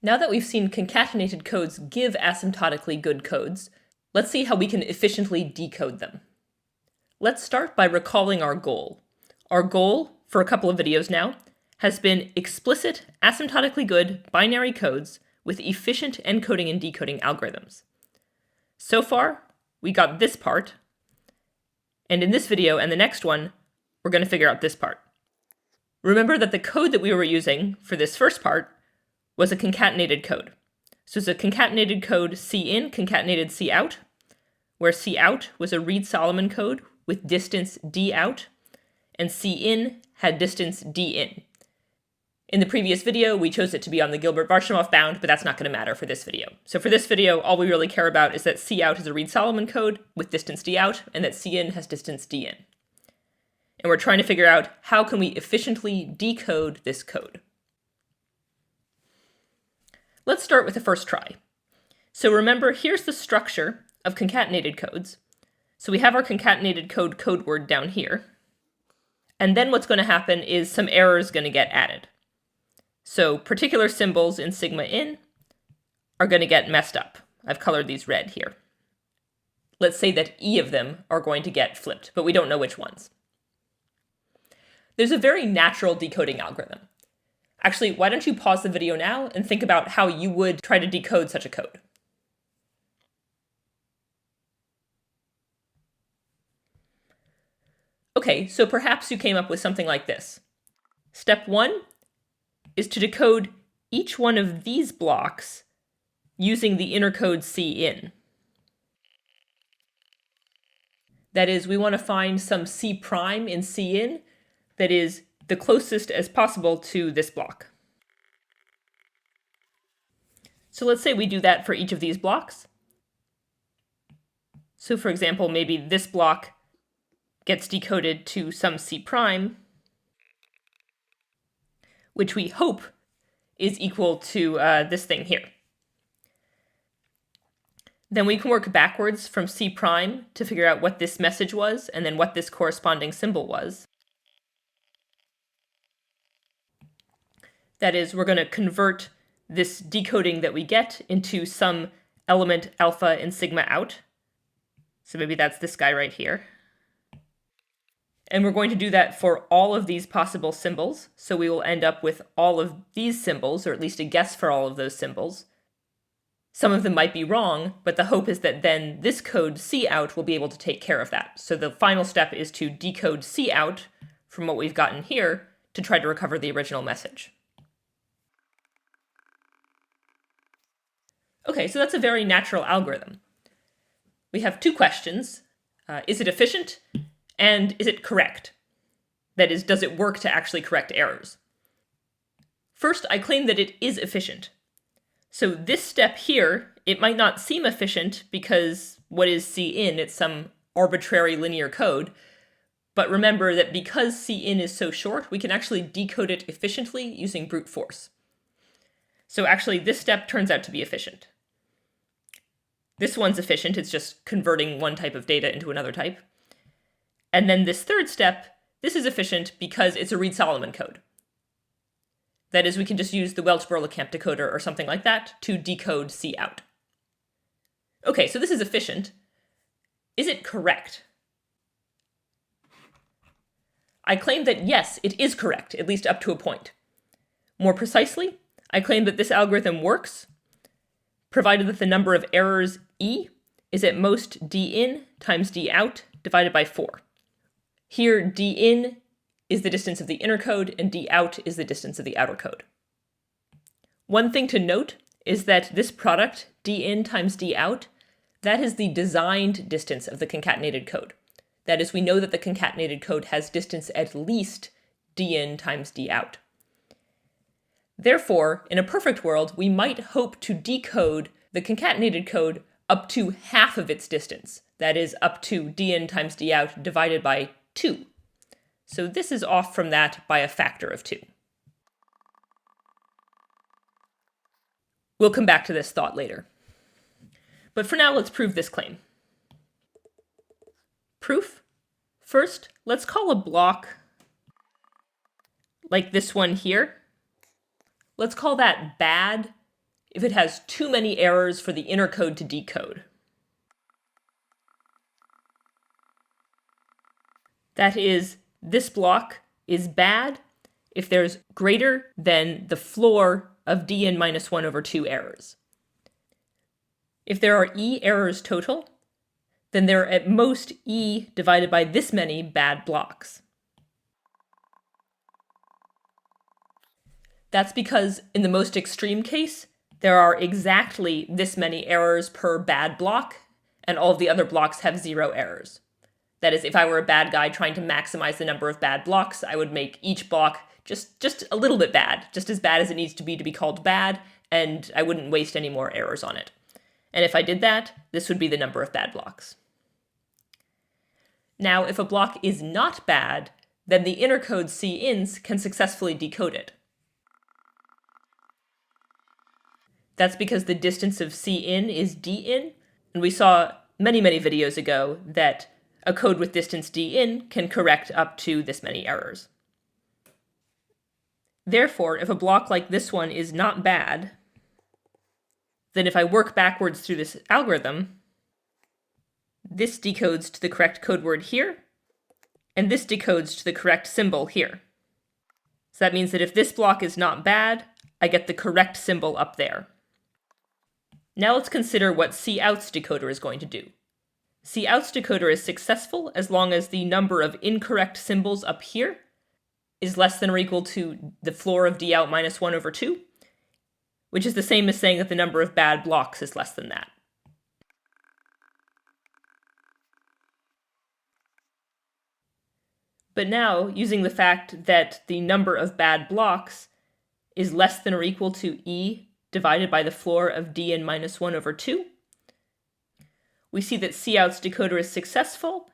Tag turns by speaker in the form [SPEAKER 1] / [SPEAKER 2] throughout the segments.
[SPEAKER 1] Now that we've seen concatenated codes give asymptotically good codes, let's see how we can efficiently decode them. Let's start by recalling our goal. Our goal, for a couple of videos now, has been explicit, asymptotically good binary codes with efficient encoding and decoding algorithms. So far, we got this part, and in this video and the next one, we're going to figure out this part. Remember that the code that we were using for this first part was a concatenated code. So it's a concatenated code cin, concatenated cout, where cout was a Reed-Solomon code with distance dout, and cin had distance din. In the previous video, we chose it to be on the Gilbert-Varshimov bound, but that's not going to matter for this video. So for this video, all we really care about is that cout is a Reed-Solomon code with distance dout, and that cin has distance din. And we're trying to figure out how can we efficiently decode this code. Let's start with the first try. So remember, here's the structure of concatenated codes. So we have our concatenated code word down here. And then what's going to happen is some error is going to get added. So particular symbols in sigma in are going to get messed up. I've colored these red here. Let's say that E of them are going to get flipped, but we don't know which ones. There's a very natural decoding algorithm. Actually, why don't you pause the video now and think about how you would try to decode such a code. Okay, so perhaps you came up with something like this. Step 1 is to decode each one of these blocks using the inner code cin. That is, we want to find some C prime in cin that is the closest as possible to this block. So let's say we do that for each of these blocks. So for example, maybe this block gets decoded to some C prime, which we hope is equal to this thing here. Then we can work backwards from C prime to figure out what this message was and then what this corresponding symbol was. That is, we're going to convert this decoding that we get into some element alpha in sigma out. So maybe that's this guy right here. And we're going to do that for all of these possible symbols. So we will end up with all of these symbols, or at least a guess for all of those symbols. Some of them might be wrong, but the hope is that then this code cout will be able to take care of that. So the final step is to decode cout from what we've gotten here to try to recover the original message. Okay, so that's a very natural algorithm. We have two questions. Is it efficient? And is it correct? That is, does it work to actually correct errors? First, I claim that it is efficient. So this step here, it might not seem efficient because what is cin? It's some arbitrary linear code. But remember that because cin is so short, we can actually decode it efficiently using brute force. So actually, this step turns out to be efficient. This one's efficient, it's just converting one type of data into another type. And then this third step, this is efficient because it's a Reed-Solomon code. That is, we can just use the Welch-Berlekamp decoder or something like that to decode cout. Okay, so this is efficient. Is it correct? I claim that yes, it is correct, at least up to a point. More precisely, I claim that this algorithm works, provided that the number of errors E is at most din times dout divided by 4. Here, din is the distance of the inner code, and dout is the distance of the outer code. One thing to note is that this product, din times dout, that is the designed distance of the concatenated code. That is, we know that the concatenated code has distance at least din times dout. Therefore, in a perfect world, we might hope to decode the concatenated code up to half of its distance. That is, up to din times dout divided by 2. So this is off from that by a factor of 2. We'll come back to this thought later. But for now, let's prove this claim. Proof? First, let's call a block like this one here. Let's call that bad if it has too many errors for the inner code to decode. That is, this block is bad if there's greater than the floor of dn minus 1 over 2 errors. If there are e errors total, then there are at most e divided by this many bad blocks. That's because in the most extreme case, there are exactly this many errors per bad block, and all of the other blocks have 0 errors. That is, if I were a bad guy trying to maximize the number of bad blocks, I would make each block just a little bit bad, just as bad as it needs to be called bad, and I wouldn't waste any more errors on it. And if I did that, this would be the number of bad blocks. Now, if a block is not bad, then the inner code cins can successfully decode it. That's because the distance of cin is din, and we saw many videos ago that a code with distance din can correct up to this many errors. Therefore, if a block like this one is not bad, then if I work backwards through this algorithm, this decodes to the correct code word here, and this decodes to the correct symbol here. So that means that if this block is not bad, I get the correct symbol up there. Now let's consider what cout's decoder is going to do. Cout's decoder is successful as long as the number of incorrect symbols up here is less than or equal to the floor of dout minus 1 over 2, which is the same as saying that the number of bad blocks is less than that. But now, using the fact that the number of bad blocks is less than or equal to e divided by the floor of dn minus 1 over 2, we see that cout's decoder is successful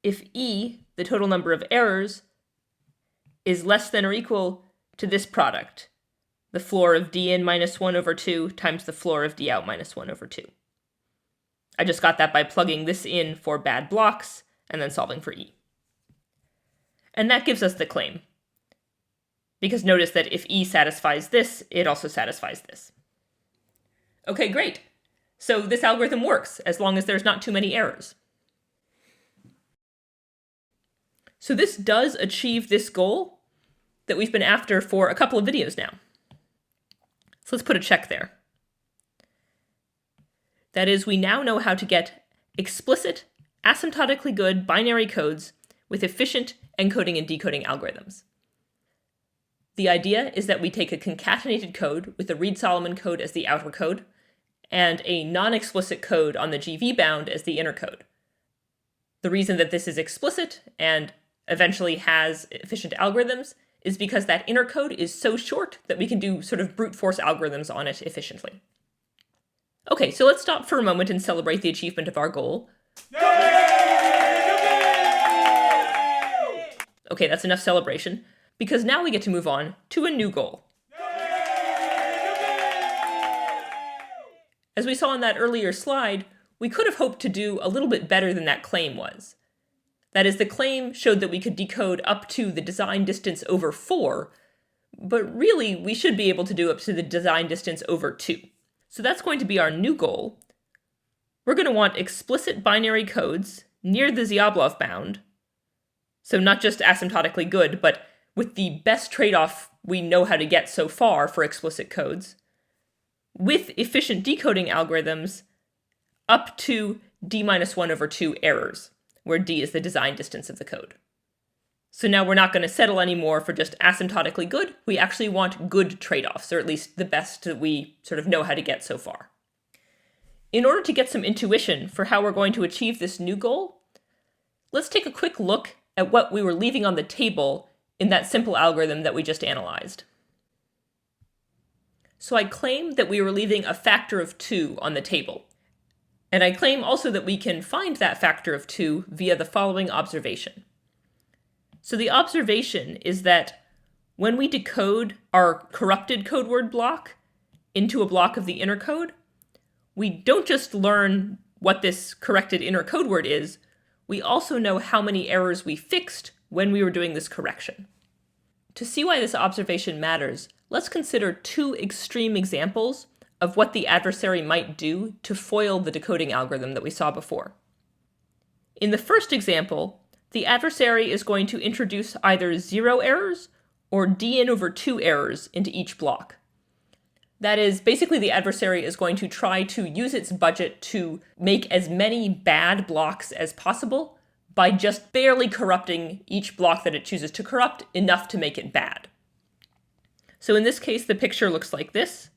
[SPEAKER 1] if e, the total number of errors, is less than or equal to this product, the floor of dn minus 1 over 2 times the floor of dout minus 1 over 2. I just got that by plugging this in for bad blocks and then solving for e. And that gives us the claim. Because notice that if e satisfies this, it also satisfies this. Okay, great. So this algorithm works as long as there's not too many errors. So this does achieve this goal that we've been after for a couple of videos now. So let's put a check there. That is, we now know how to get explicit, asymptotically good binary codes with efficient encoding and decoding algorithms. The idea is that we take a concatenated code with the Reed-Solomon code as the outer code, and a non-explicit code on the GV bound as the inner code. The reason that this is explicit and eventually has efficient algorithms is because that inner code is so short that we can do sort of brute force algorithms on it efficiently. Okay, so let's stop for a moment and celebrate the achievement of our goal. Okay, that's enough celebration, because now we get to move on to a new goal. As we saw in that earlier slide, we could have hoped to do a little bit better than that claim was. That is, the claim showed that we could decode up to the design distance over 4, but really we should be able to do up to the design distance over 2. So that's going to be our new goal. We're going to want explicit binary codes near the Zyublov bound, so not just asymptotically good, but with the best trade-off we know how to get so far for explicit codes, with efficient decoding algorithms up to d-1 over 2 errors, where d is the design distance of the code. So now we're not going to settle anymore for just asymptotically good. We actually want good trade-offs, or at least the best that we sort of know how to get so far. In order to get some intuition for how we're going to achieve this new goal, let's take a quick look at what we were leaving on the table in that simple algorithm that we just analyzed. So I claim that we were leaving a factor of 2 on the table. And I claim also that we can find that factor of 2 via the following observation. So the observation is that when we decode our corrupted code word block into a block of the inner code, we don't just learn what this corrected inner code word is, we also know how many errors we fixed when we were doing this correction. To see why this observation matters, let's consider two extreme examples of what the adversary might do to foil the decoding algorithm that we saw before. In the first example, the adversary is going to introduce either 0 errors or dn/2 errors into each block. That is, basically the adversary is going to try to use its budget to make as many bad blocks as possible by just barely corrupting each block that it chooses to corrupt enough to make it bad. So in this case, the picture looks like this.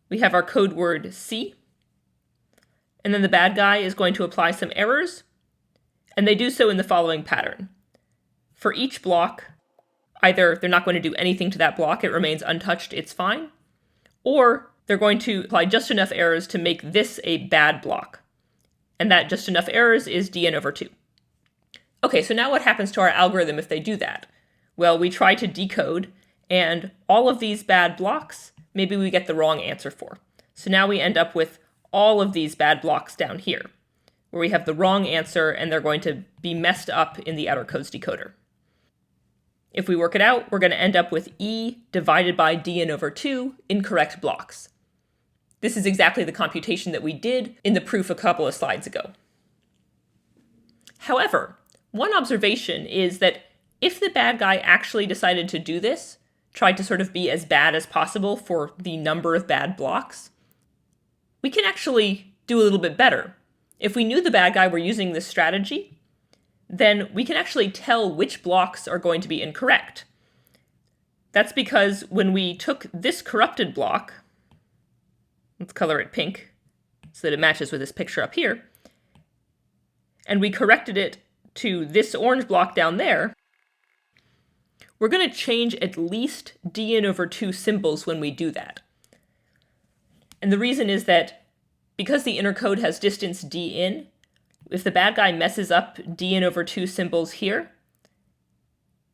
[SPEAKER 1] We have our code word C, and then the bad guy is going to apply some errors, and they do so in the following pattern. For each block, either they're not going to do anything to that block, it remains untouched, it's fine, or they're going to apply just enough errors to make this a bad block. And that just enough errors is dn/2. Okay, so now what happens to our algorithm if they do that? Well, we try to decode, and all of these bad blocks, maybe we get the wrong answer for. So now we end up with all of these bad blocks down here, where we have the wrong answer and they're going to be messed up in the outer codes decoder. If we work it out, we're going to end up with E divided by dn/2 incorrect blocks. This is exactly the computation that we did in the proof a couple of slides ago. However, one observation is that if the bad guy actually decided to do this, tried to sort of be as bad as possible for the number of bad blocks, we can actually do a little bit better. If we knew the bad guy were using this strategy, then we can actually tell which blocks are going to be incorrect. That's because when we took this corrupted block, let's color it pink so that it matches with this picture up here, and we corrected it to this orange block down there, we're going to change at least dn/2 symbols when we do that. And the reason is that because the inner code has distance d in, if the bad guy messes up dn/2 symbols here,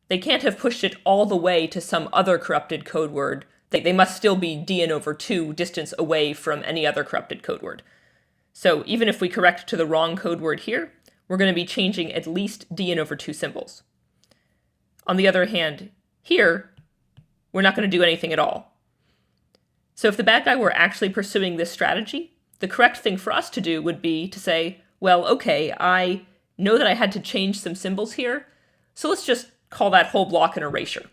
[SPEAKER 1] they can't have pushed it all the way to some other corrupted code word. They must still be dn/2 distance away from any other corrupted code word. So even if we correct to the wrong code word here, we're going to be changing at least dn/2 symbols. On the other hand, here, we're not going to do anything at all. So if the bad guy were actually pursuing this strategy, the correct thing for us to do would be to say, well, okay, I know that I had to change some symbols here, so let's just call that whole block an erasure.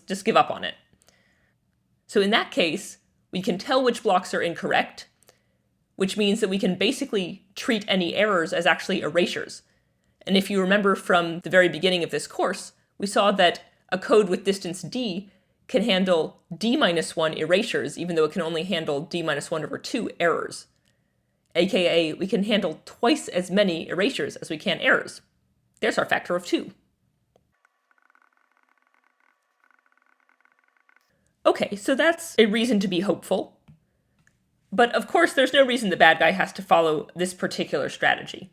[SPEAKER 1] Just give up on it. So in that case, we can tell which blocks are incorrect, which means that we can basically treat any errors as actually erasures. And if you remember from the very beginning of this course, we saw that a code with distance d can handle d-1 erasures, even though it can only handle d-1/2 errors. AKA, we can handle twice as many erasures as we can errors. There's our factor of 2. Okay, so that's a reason to be hopeful. But of course, there's no reason the bad guy has to follow this particular strategy.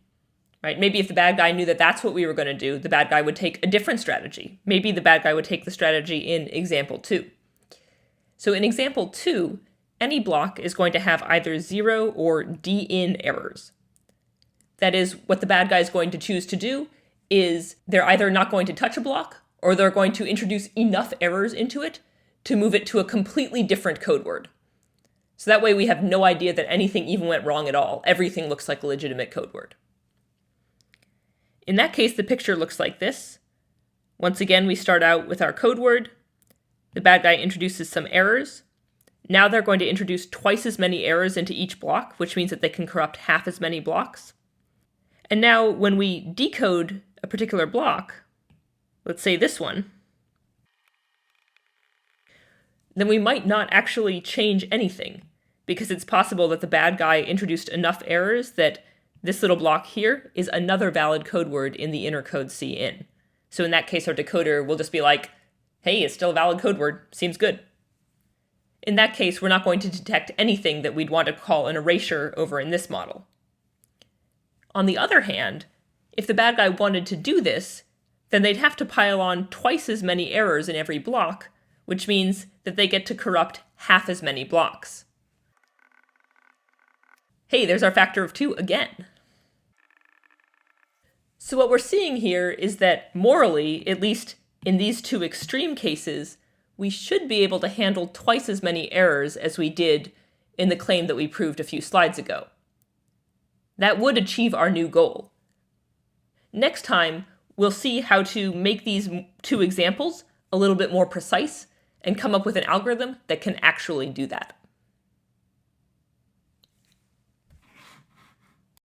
[SPEAKER 1] Right? Maybe if the bad guy knew that that's what we were going to do, the bad guy would take a different strategy. Maybe the bad guy would take the strategy in example 2. So in example 2, any block is going to have either 0 or d-in errors. That is, what the bad guy is going to choose to do is they're either not going to touch a block, or they're going to introduce enough errors into it to move it to a completely different code word. So that way we have no idea that anything even went wrong at all. Everything looks like a legitimate code word. In that case, the picture looks like this. Once again, we start out with our code word. The bad guy introduces some errors. Now they're going to introduce twice as many errors into each block, which means that they can corrupt half as many blocks. And now when we decode a particular block, let's say this one, then we might not actually change anything, because it's possible that the bad guy introduced enough errors that this little block here is another valid code word in the inner code cin. So in that case, our decoder will just be like, hey, it's still a valid code word, seems good. In that case, we're not going to detect anything that we'd want to call an erasure over in this model. On the other hand, if the bad guy wanted to do this, then they'd have to pile on twice as many errors in every block, which means that they get to corrupt half as many blocks. Hey, there's our factor of 2 again. So what we're seeing here is that morally, at least in these two extreme cases, we should be able to handle twice as many errors as we did in the claim that we proved a few slides ago. That would achieve our new goal. Next time, we'll see how to make these two examples a little bit more precise and come up with an algorithm that can actually do that.